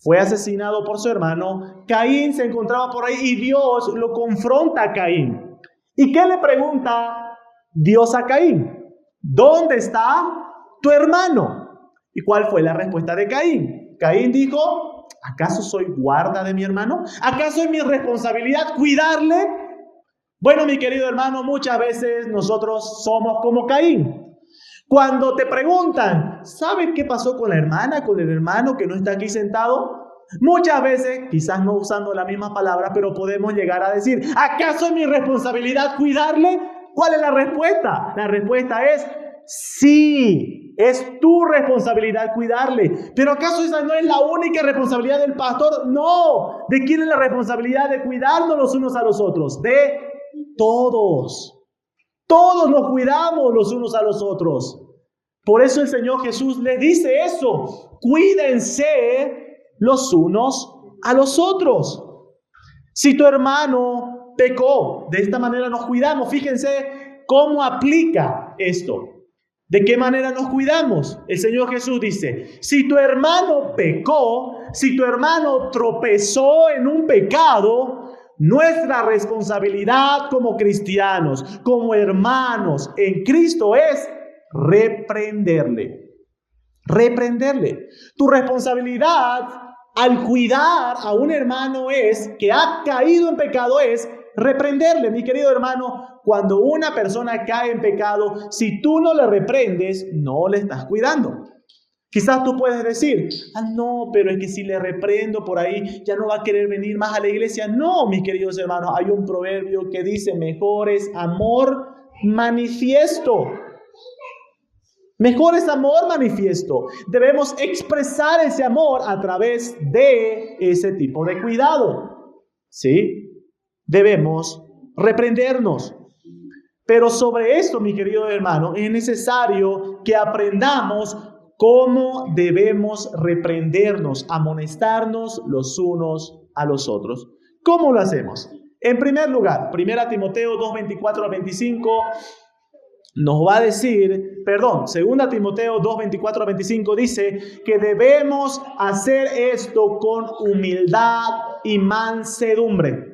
fue asesinado por su hermano, Caín se encontraba por ahí y Dios lo confronta a Caín. ¿Y qué le pregunta Dios a Caín? ¿Dónde está tu hermano? ¿Y cuál fue la respuesta de Caín? Caín dijo, ¿acaso soy guarda de mi hermano? ¿Acaso es mi responsabilidad cuidarle? Bueno, mi querido hermano, muchas veces nosotros somos como Caín. Cuando te preguntan, ¿sabes qué pasó con la hermana, con el hermano que no está aquí sentado? Muchas veces, quizás no usando la misma palabra, pero podemos llegar a decir, ¿acaso es mi responsabilidad cuidarle? ¿Cuál es la respuesta? La respuesta es, sí, es tu responsabilidad cuidarle. ¿Pero acaso esa no es la única responsabilidad del pastor? No. ¿De quién es la responsabilidad de cuidarnos los unos a los otros? De todos. Todos nos cuidamos los unos a los otros. Por eso el Señor Jesús les dice eso. Cuídense los unos a los otros. Si tu hermano pecó, de esta manera nos cuidamos. Fíjense cómo aplica esto. ¿De qué manera nos cuidamos? El Señor Jesús dice, si tu hermano pecó, si tu hermano tropezó en un pecado, nuestra responsabilidad como cristianos, como hermanos en Cristo es reprenderle. Reprenderle. Tu responsabilidad al cuidar a un hermano es, que ha caído en pecado, es reprenderle. Mi querido hermano, cuando una persona cae en pecado, si tú no le reprendes, no le estás cuidando. Quizás tú puedes decir, no, pero es que si le reprendo por ahí, ya no va a querer venir más a la iglesia. No, mis queridos hermanos, hay un proverbio que dice, mejor es amor manifiesto. Mejor es amor manifiesto. Debemos expresar ese amor a través de ese tipo de cuidado. ¿Sí? Debemos reprendernos. Pero sobre esto, mi querido hermano, es necesario que aprendamos cómo debemos reprendernos, amonestarnos los unos a los otros. ¿Cómo lo hacemos? En primer lugar, 1 Timoteo 2, 24 al 25 nos va a decir, 2 Timoteo 2, 24 al 25 dice que debemos hacer esto con humildad y mansedumbre.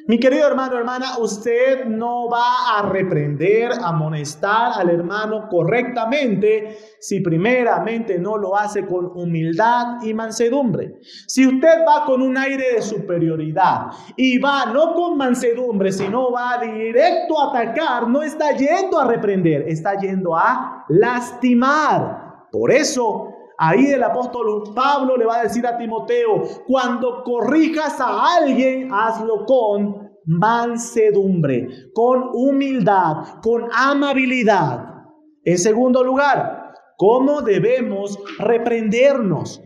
Mi querido hermano, hermana, usted no va a reprender, amonestar al hermano correctamente si primeramente no lo hace con humildad y mansedumbre. Si usted va con un aire de superioridad y va no con mansedumbre, sino va directo a atacar, no está yendo a reprender, está yendo a lastimar. Por eso, ahí el apóstol Pablo le va a decir a Timoteo, cuando corrijas a alguien, hazlo con mansedumbre, con humildad, con amabilidad. En segundo lugar, ¿cómo debemos reprendernos?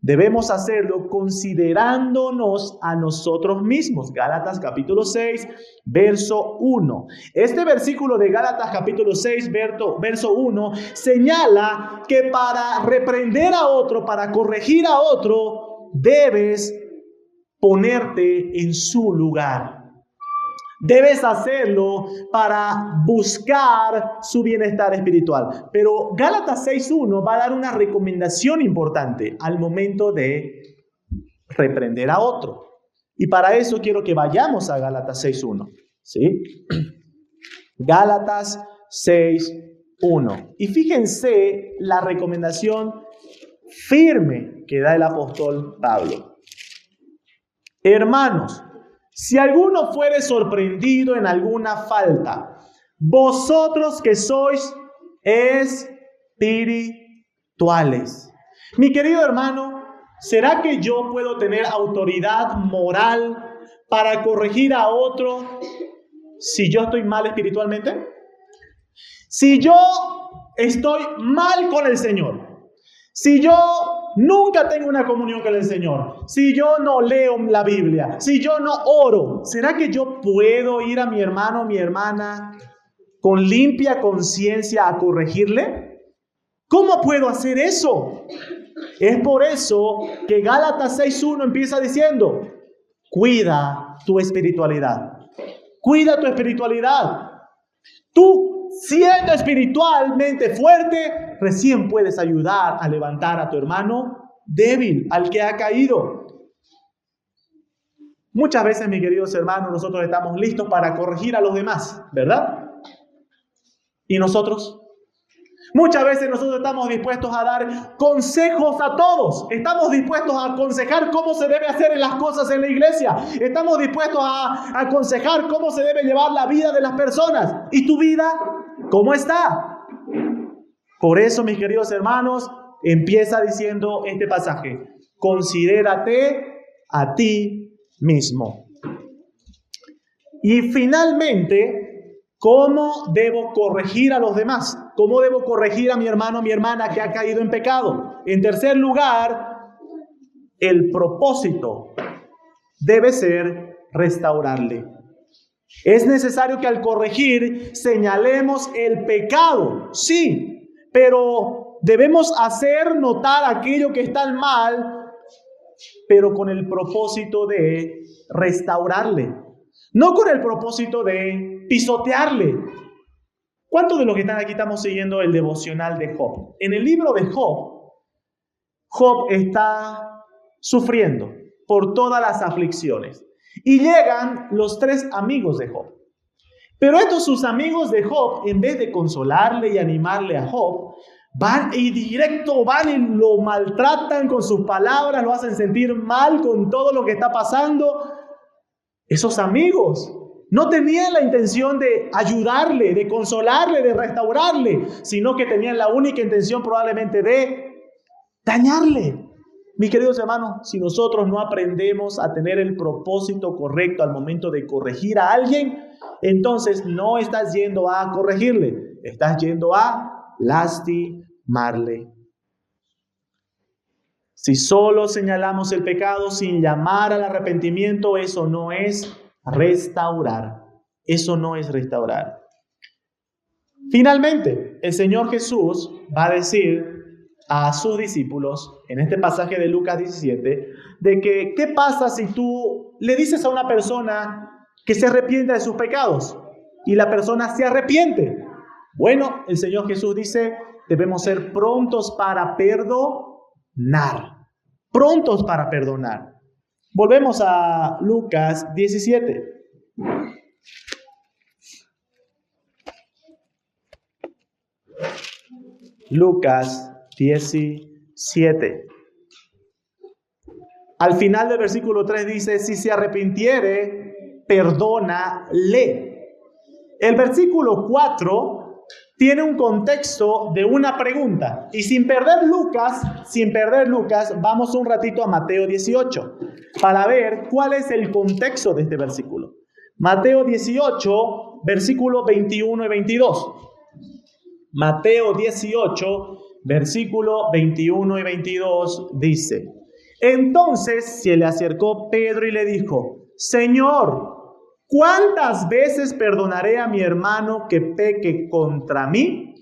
Debemos hacerlo considerándonos a nosotros mismos. Gálatas capítulo 6, verso 1. Este versículo de Gálatas capítulo 6, verso 1, señala que para reprender a otro, para corregir a otro, debes ponerte en su lugar. Debes hacerlo para buscar su bienestar espiritual. Pero Gálatas 6.1 va a dar una recomendación importante al momento de reprender a otro. Y para eso quiero que vayamos a Gálatas 6.1. ¿Sí? Gálatas 6.1. Y fíjense la recomendación firme que da el apóstol Pablo. Hermanos, si alguno fuere sorprendido en alguna falta, vosotros que sois espirituales. Mi querido hermano, ¿será que yo puedo tener autoridad moral para corregir a otro si yo estoy mal espiritualmente? Si yo estoy mal con el Señor, si yo nunca tengo una comunión con el Señor, si yo no leo la Biblia, si yo no oro, ¿será que yo puedo ir a mi hermano o mi hermana con limpia conciencia a corregirle? ¿Cómo puedo hacer eso? Es por eso que Gálatas 6.1 empieza diciendo, cuida tu espiritualidad. Cuida tu espiritualidad. Tú, siendo espiritualmente fuerte, recién puedes ayudar a levantar a tu hermano débil, al que ha caído. Muchas veces, mis queridos hermanos, nosotros estamos listos para corregir a los demás, ¿verdad? ¿Y nosotros? Muchas veces nosotros estamos dispuestos a dar consejos a todos. Estamos dispuestos a aconsejar cómo se debe hacer las cosas en la iglesia. Estamos dispuestos a aconsejar cómo se debe llevar la vida de las personas. ¿Y tu vida? ¿Cómo está? Por eso, mis queridos hermanos, empieza diciendo este pasaje. Considérate a ti mismo. Y finalmente, ¿cómo debo corregir a los demás? ¿Cómo debo corregir a mi hermano o mi hermana que ha caído en pecado? En tercer lugar, el propósito debe ser restaurarle. Es necesario que al corregir señalemos el pecado, sí, pero debemos hacer notar aquello que está mal, pero con el propósito de restaurarle, no con el propósito de pisotearle. ¿Cuántos de los que están aquí estamos siguiendo el devocional de Job? En el libro de Job, Job está sufriendo por todas las aflicciones. Y llegan los 3 amigos de Job. Pero estos sus amigos de Job, en vez de consolarle y animarle a Job, van y directo van y lo maltratan con sus palabras, lo hacen sentir mal con todo lo que está pasando. Esos amigos no tenían la intención de ayudarle, de consolarle, de restaurarle, sino que tenían la única intención probablemente de dañarle. Mis queridos hermanos, si nosotros no aprendemos a tener el propósito correcto al momento de corregir a alguien, entonces no estás yendo a corregirle, estás yendo a lastimarle. Si solo señalamos el pecado sin llamar al arrepentimiento, eso no es restaurar. Eso no es restaurar. Finalmente, el Señor Jesús va a decir a sus discípulos, en este pasaje de Lucas 17, de que ¿qué pasa si tú le dices a una persona que se arrepienta de sus pecados y la persona se arrepiente? Bueno, el Señor Jesús dice, debemos ser prontos para perdonar. Prontos para perdonar. Volvemos a Lucas 17. Lucas 17. Al final del versículo 3 dice, si se arrepintiere, perdónale. El versículo 4 tiene un contexto de una pregunta. Y sin perder Lucas, vamos un ratito a Mateo 18 para ver cuál es el contexto de este versículo. Mateo 18, versículos 21 y 22. Mateo 18, versículo 21 y 22 dice, entonces se le acercó Pedro y le dijo, Señor, ¿cuántas veces perdonaré a mi hermano que peque contra mí?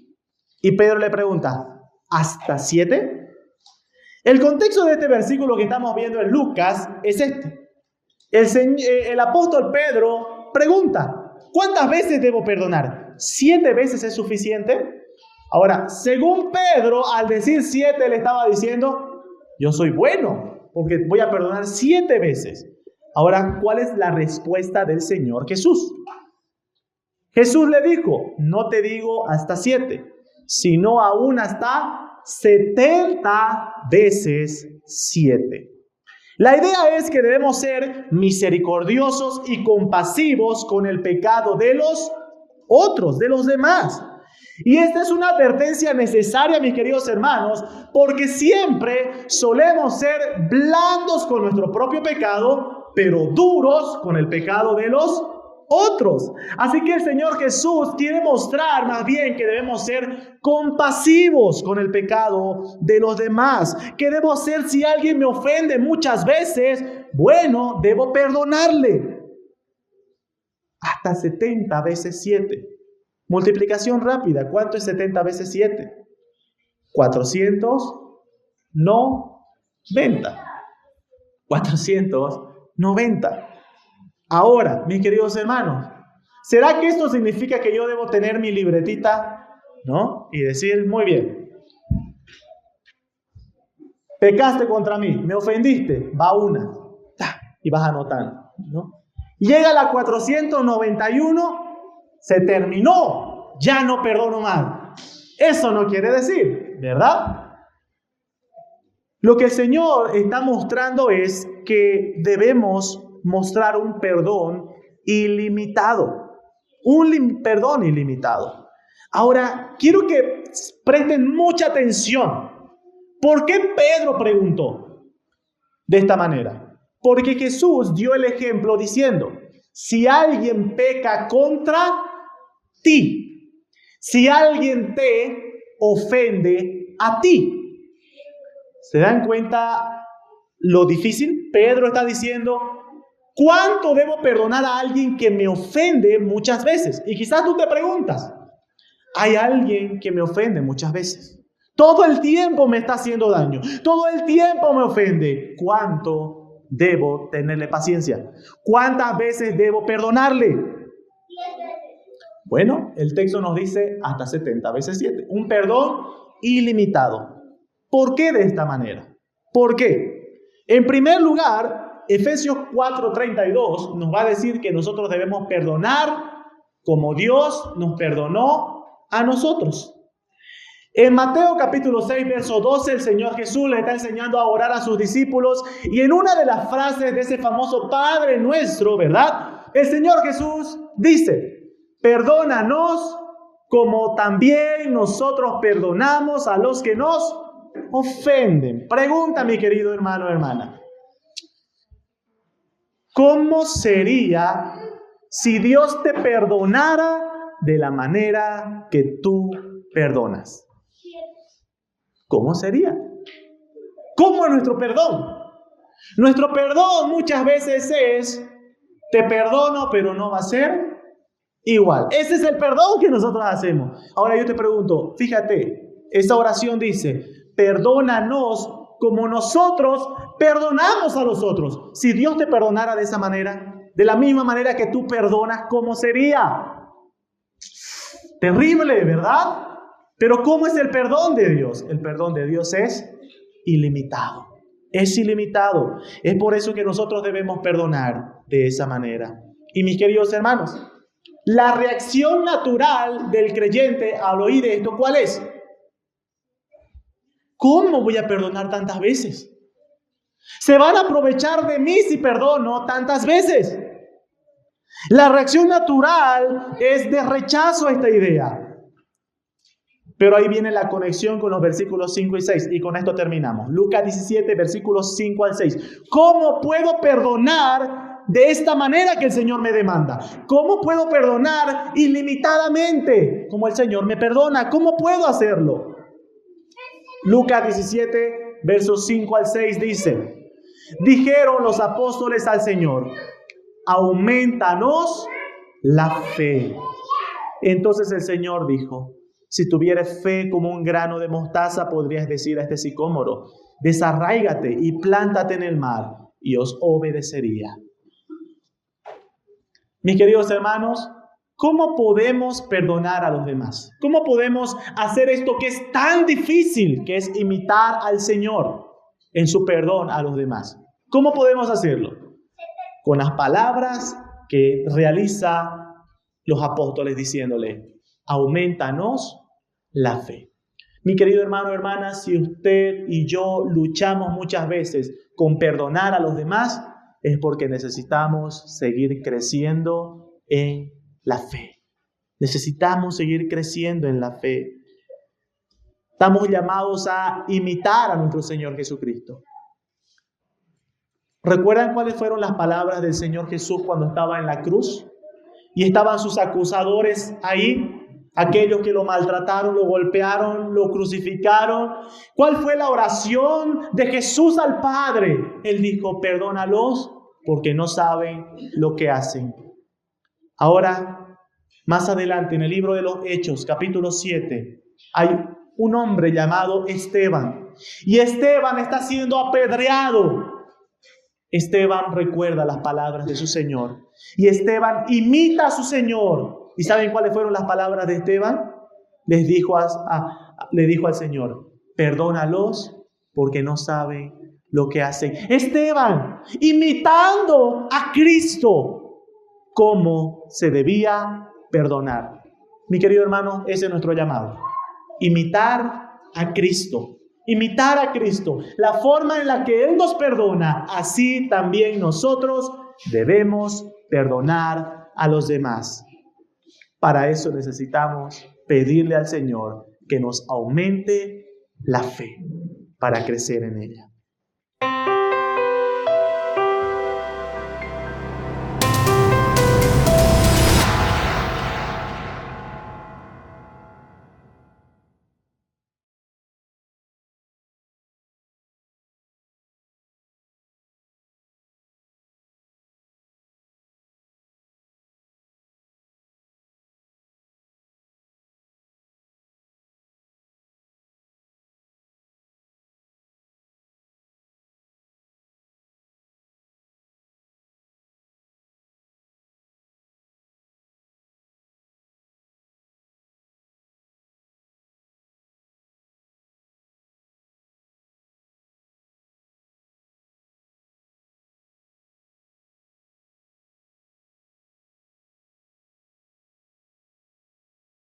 Y Pedro le pregunta, ¿hasta 7? El contexto de este versículo que estamos viendo en Lucas es este. El apóstol Pedro pregunta, ¿cuántas veces debo perdonar? ¿7 veces es suficiente? Ahora, según Pedro, al decir 7, le estaba diciendo, yo soy bueno, porque voy a perdonar 7 veces. Ahora, ¿cuál es la respuesta del Señor Jesús? Jesús le dijo, no te digo hasta 7, sino aún hasta 70 veces 7. La idea es que debemos ser misericordiosos y compasivos con el pecado de los otros, de los demás. Y esta es una advertencia necesaria, mis queridos hermanos, porque siempre solemos ser blandos con nuestro propio pecado, pero duros con el pecado de los otros. Así que el Señor Jesús quiere mostrar más bien que debemos ser compasivos con el pecado de los demás. ¿Qué debo hacer si alguien me ofende muchas veces? Bueno, debo perdonarle. Hasta 70 veces 7. Multiplicación rápida. ¿Cuánto es 70 veces 7? 490. 490. Ahora, mis queridos hermanos, ¿será que esto significa que yo debo tener mi libretita, ¿no? Y decir, muy bien, pecaste contra mí, me ofendiste, va una, y vas anotando, ¿no? Llega la 491, se terminó, ya no perdono más. Eso no quiere decir, ¿verdad? Lo que el Señor está mostrando es que debemos mostrar un perdón ilimitado. Perdón ilimitado. Ahora, quiero que presten mucha atención. ¿Por qué Pedro preguntó de esta manera? Porque Jesús dio el ejemplo diciendo, si alguien peca contra ti, si alguien te ofende a ti. ¿Se dan cuenta lo difícil? Pedro está diciendo, ¿cuánto debo perdonar a alguien que me ofende muchas veces? Y quizás tú te preguntas, hay alguien que me ofende muchas veces. Todo el tiempo me está haciendo daño. Todo el tiempo me ofende. ¿Cuánto debo tenerle paciencia? ¿Cuántas veces debo perdonarle? 10 veces. Bueno, el texto nos dice hasta 70 veces 7. Un perdón ilimitado. ¿Por qué de esta manera? ¿Por qué? En primer lugar, Efesios 4:32 nos va a decir que nosotros debemos perdonar como Dios nos perdonó a nosotros. En Mateo capítulo 6, verso 12, el Señor Jesús le está enseñando a orar a sus discípulos y en una de las frases de ese famoso Padre Nuestro, ¿verdad? El Señor Jesús dice, perdónanos como también nosotros perdonamos a los que nos ofenden. Pregunta, mi querido hermano o hermana, ¿cómo sería si Dios te perdonara de la manera que tú perdonas? ¿Cómo sería? ¿Cómo es nuestro perdón? Nuestro perdón muchas veces es, te perdono, pero no va a ser igual. Ese es el perdón que nosotros hacemos. Ahora yo te pregunto, fíjate, esa oración dice, perdónanos como nosotros perdonamos a los otros. Si Dios te perdonara de esa manera, de la misma manera que tú perdonas, ¿cómo sería? Terrible, ¿verdad? Pero ¿cómo es el perdón de Dios? El perdón de Dios es ilimitado. Es ilimitado. Es por eso que nosotros debemos perdonar de esa manera. Y mis queridos hermanos, la reacción natural del creyente al oír esto, ¿cuál es? ¿Cómo voy a perdonar tantas veces? Se van a aprovechar de mí si perdono tantas veces. La reacción natural es de rechazo a esta idea. Pero ahí viene la conexión con los versículos 5 y 6. Y con esto terminamos. Lucas 17, versículos 5 al 6. ¿Cómo puedo perdonar de esta manera que el Señor me demanda? ¿Cómo puedo perdonar ilimitadamente como el Señor me perdona? ¿Cómo puedo hacerlo? Lucas 17, versos 5 al 6 dice, dijeron los apóstoles al Señor, aumentanos la fe. Entonces el Señor dijo, si tuvieres fe como un grano de mostaza, podrías decir a este sicómoro, desarráigate y plántate en el mar, y os obedecería. Mis queridos hermanos, ¿cómo podemos perdonar a los demás? ¿Cómo podemos hacer esto que es tan difícil, que es imitar al Señor en su perdón a los demás? ¿Cómo podemos hacerlo? Con las palabras que realiza los apóstoles diciéndole, aumentanos la fe. Mi querido hermano o hermana, si usted y yo luchamos muchas veces con perdonar a los demás, es porque necesitamos seguir creciendo en la fe. Necesitamos seguir creciendo en la fe. Estamos llamados a imitar a nuestro Señor Jesucristo. ¿Recuerdan cuáles fueron las palabras del Señor Jesús cuando estaba en la cruz? Y estaban sus acusadores ahí, aquellos que lo maltrataron, lo golpearon, lo crucificaron. ¿Cuál fue la oración de Jesús al Padre? Él dijo, perdónalos porque no saben lo que hacen. Ahora, más adelante en el libro de los Hechos, capítulo 7, hay un hombre llamado Esteban. Y Esteban está siendo apedreado. Esteban recuerda las palabras de su Señor. Y Esteban imita a su Señor. ¿Y saben cuáles fueron las palabras de Esteban? Le dijo al Señor, perdónalos porque no saben lo que hacen. Esteban, imitando a Cristo, cómo se debía perdonar. Mi querido hermano, ese es nuestro llamado. Imitar a Cristo. Imitar a Cristo. La forma en la que Él nos perdona, así también nosotros debemos perdonar a los demás. Para eso necesitamos pedirle al Señor que nos aumente la fe para crecer en ella.